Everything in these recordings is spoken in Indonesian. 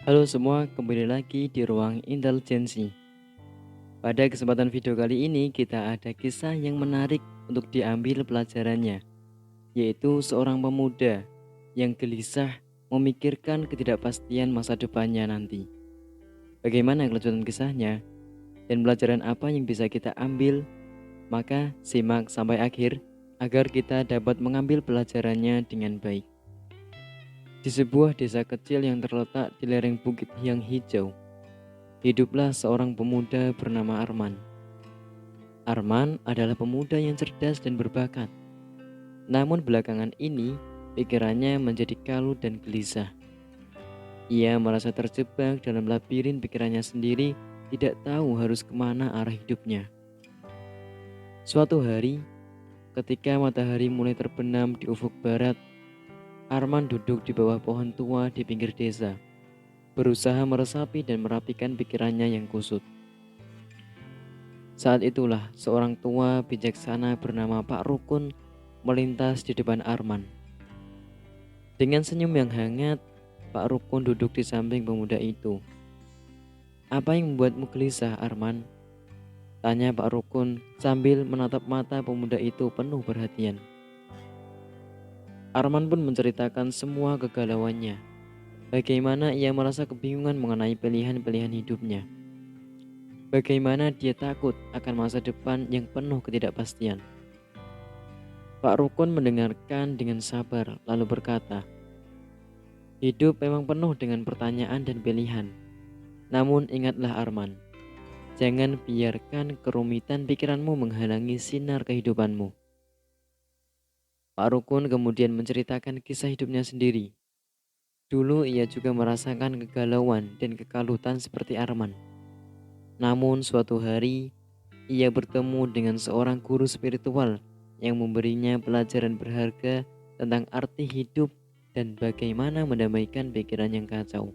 Halo semua, kembali lagi di ruang intelijensi. Pada kesempatan video kali ini kita ada kisah yang menarik untuk diambil pelajarannya, yaitu seorang pemuda yang gelisah memikirkan ketidakpastian masa depannya nanti. Bagaimana kelanjutan kisahnya dan pelajaran apa yang bisa kita ambil? Maka simak sampai akhir agar kita dapat mengambil pelajarannya dengan baik. Di sebuah desa kecil yang terletak di lereng bukit yang hijau, hiduplah seorang pemuda bernama Arman. Arman adalah pemuda yang cerdas dan berbakat. Namun belakangan ini, pikirannya menjadi kalut dan gelisah. Ia merasa terjebak dalam labirin pikirannya sendiri, tidak tahu harus kemana arah hidupnya. Suatu hari, ketika matahari mulai terbenam di ufuk barat, Arman duduk di bawah pohon tua di pinggir desa, berusaha meresapi dan merapikan pikirannya yang kusut. Saat itulah seorang tua bijaksana bernama Pak Rukun melintas di depan Arman. Dengan senyum yang hangat, Pak Rukun duduk di samping pemuda itu. "Apa yang membuatmu gelisah, Arman?" tanya Pak Rukun sambil menatap mata pemuda itu penuh perhatian. Arman pun menceritakan semua kegalauannya. Bagaimana ia merasa kebingungan mengenai pilihan-pilihan hidupnya. Bagaimana dia takut akan masa depan yang penuh ketidakpastian. Pak Rukun mendengarkan dengan sabar lalu berkata, "Hidup memang penuh dengan pertanyaan dan pilihan. Namun ingatlah Arman, jangan biarkan kerumitan pikiranmu menghalangi sinar kehidupanmu." Pak Rukun kemudian menceritakan kisah hidupnya sendiri. Dulu ia juga merasakan kegalauan dan kekalutan seperti Arman. Namun suatu hari, ia bertemu dengan seorang guru spiritual yang memberinya pelajaran berharga tentang arti hidup dan bagaimana mendamaikan pikiran yang kacau.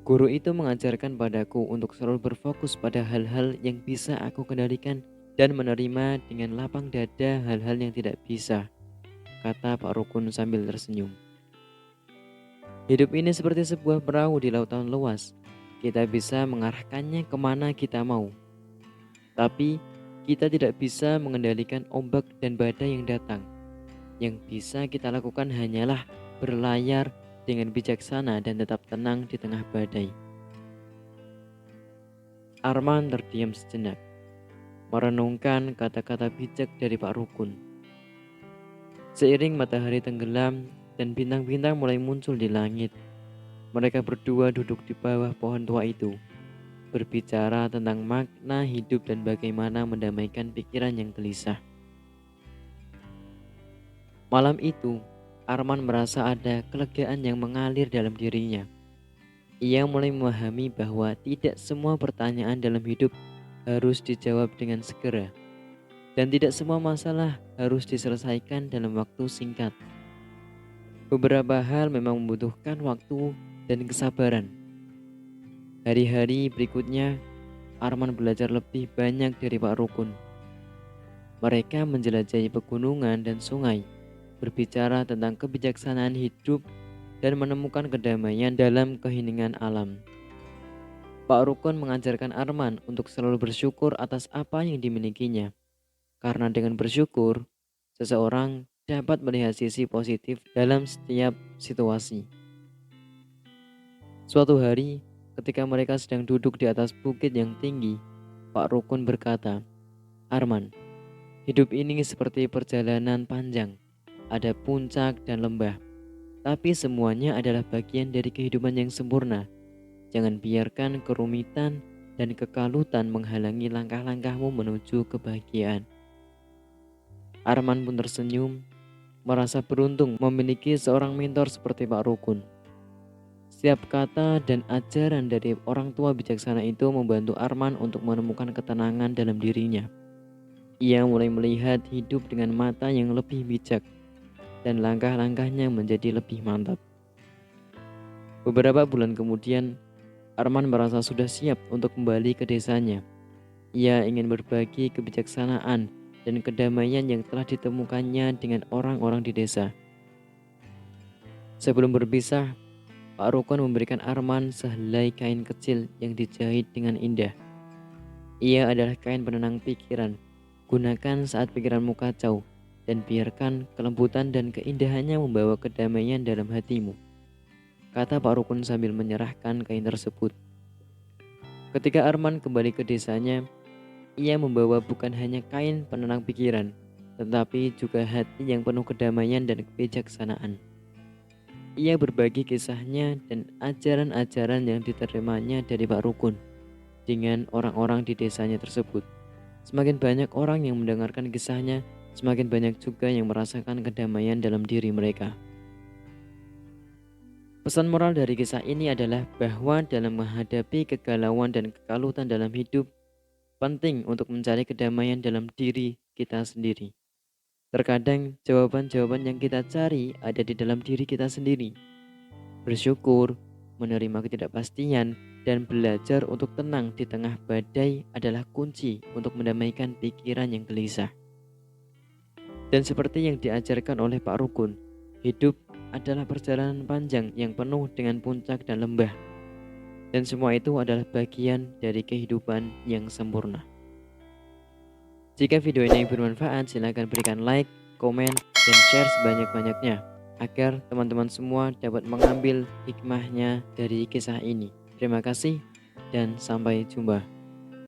Guru itu mengajarkan padaku untuk selalu berfokus pada hal-hal yang bisa aku kendalikan dan menerima dengan lapang dada hal-hal yang tidak bisa, kata Pak Rukun sambil tersenyum. Hidup ini seperti sebuah perahu di lautan luas. Kita bisa mengarahkannya kemana kita mau, tapi kita tidak bisa mengendalikan ombak dan badai yang datang. Yang bisa kita lakukan hanyalah berlayar dengan bijaksana dan tetap tenang di tengah badai. Arman terdiam sejenak, merenungkan kata-kata bijak dari Pak Rukun. Seiring matahari tenggelam dan bintang-bintang mulai muncul di langit, mereka berdua duduk di bawah pohon tua itu, berbicara tentang makna hidup dan bagaimana mendamaikan pikiran yang gelisah. Malam itu, Arman merasa ada kelegaan yang mengalir dalam dirinya. Ia mulai memahami bahwa tidak semua pertanyaan dalam hidup harus dijawab dengan segera, dan tidak semua masalah harus diselesaikan dalam waktu singkat. Beberapa hal memang membutuhkan waktu dan kesabaran. Hari-hari berikutnya, Arman belajar lebih banyak dari Pak Rukun. Mereka menjelajahi pegunungan dan sungai, berbicara tentang kebijaksanaan hidup, dan menemukan kedamaian dalam keheningan alam. Pak Rukun mengajarkan Arman untuk selalu bersyukur atas apa yang dimilikinya, karena dengan bersyukur, seseorang dapat melihat sisi positif dalam setiap situasi. Suatu hari, ketika mereka sedang duduk di atas bukit yang tinggi, Pak Rukun berkata, "Arman, hidup ini seperti perjalanan panjang, ada puncak dan lembah, tapi semuanya adalah bagian dari kehidupan yang sempurna. Jangan biarkan kerumitan dan kekalutan menghalangi langkah-langkahmu menuju kebahagiaan." Arman pun tersenyum, merasa beruntung memiliki seorang mentor seperti Pak Rukun. Setiap kata dan ajaran dari orang tua bijaksana itu membantu Arman untuk menemukan ketenangan dalam dirinya. Ia mulai melihat hidup dengan mata yang lebih bijak dan langkah-langkahnya menjadi lebih mantap. Beberapa bulan kemudian, Arman merasa sudah siap untuk kembali ke desanya. Ia ingin berbagi kebijaksanaan dan kedamaian yang telah ditemukannya dengan orang-orang di desa. Sebelum berpisah, Pak Rukun memberikan Arman sehelai kain kecil yang dijahit dengan indah. Ia adalah kain penenang pikiran. Gunakan saat pikiranmu kacau, dan biarkan kelembutan dan keindahannya membawa kedamaian dalam hatimu, kata Pak Rukun sambil menyerahkan kain tersebut. Ketika Arman kembali ke desanya, ia membawa bukan hanya kain penenang pikiran, tetapi juga hati yang penuh kedamaian dan kebijaksanaan. Ia berbagi kisahnya dan ajaran-ajaran yang diterimanya dari Pak Rukun dengan orang-orang di desanya tersebut. Semakin banyak orang yang mendengarkan kisahnya, semakin banyak juga yang merasakan kedamaian dalam diri mereka. Pesan moral dari kisah ini adalah bahwa dalam menghadapi kegalauan dan kekalutan dalam hidup, penting untuk mencari kedamaian dalam diri kita sendiri. Terkadang jawaban-jawaban yang kita cari ada di dalam diri kita sendiri. Bersyukur, menerima ketidakpastian, dan belajar untuk tenang di tengah badai adalah kunci untuk mendamaikan pikiran yang gelisah. Dan seperti yang diajarkan oleh Pak Rukun, hidup adalah perjalanan panjang yang penuh dengan puncak dan lembah. Dan semua itu adalah bagian dari kehidupan yang sempurna. Jika video ini bermanfaat, silakan berikan like, komen, dan share sebanyak-banyaknya agar teman-teman semua dapat mengambil hikmahnya dari kisah ini. Terima kasih dan sampai jumpa.